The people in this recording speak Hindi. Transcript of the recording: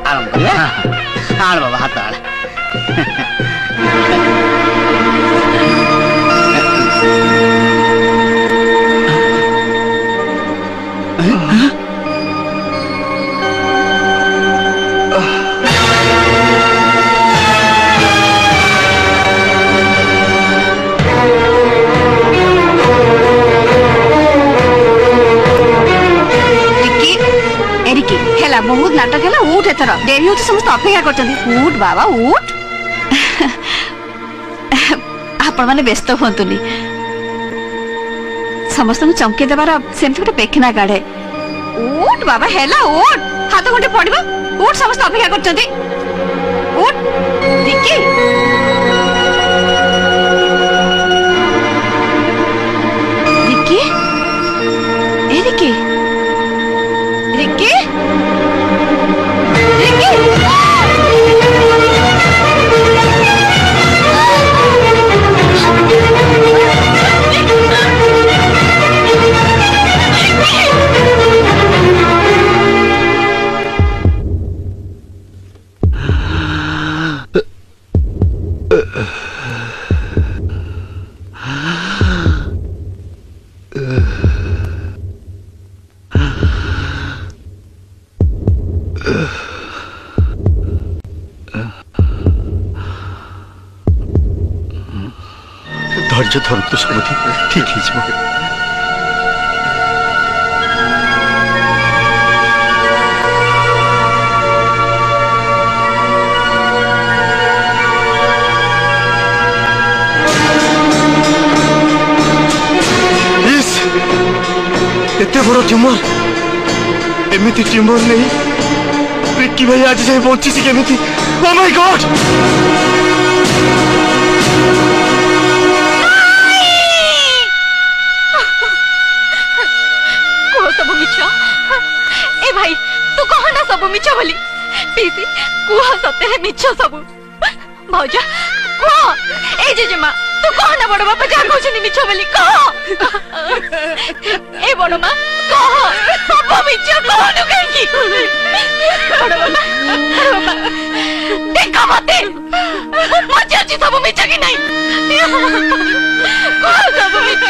आराम कर आड़ बाबा हाथ आड़ बहुत नाटक है उठ एथर डेरी हो समस्त अपेक्षा कर उठ बाबा उठ आपण मैंने व्यस्त हूँ समस्त चमके देवार सेमती गोटे पेखना काढ़े उठ बाबा हेला उठ हाथ गोटे पड़ा उठ समस्त अपेक्षा कर उठ देखी रिकी ए रिकी रिकी धैर्य धरतु समझी ठीक है एते बड़ ट्यूमर एमती ट्यूमर नहीं रिक्की भाई आज जाए बची केमी ओ माय गॉड सब मिछ ए भाई तू कह ना सब मिछ बोली पीसी कुह सते मिछ सब भौजा कुह ए जेजेमा तू कह ना बड़ बापा जा कहछनी मिछ बोली कह ए बड़ मां कह सब मिछ कहनु कहि बड़ बापा देखा मते मजे सब मिछ कि नहीं कह सब मिछ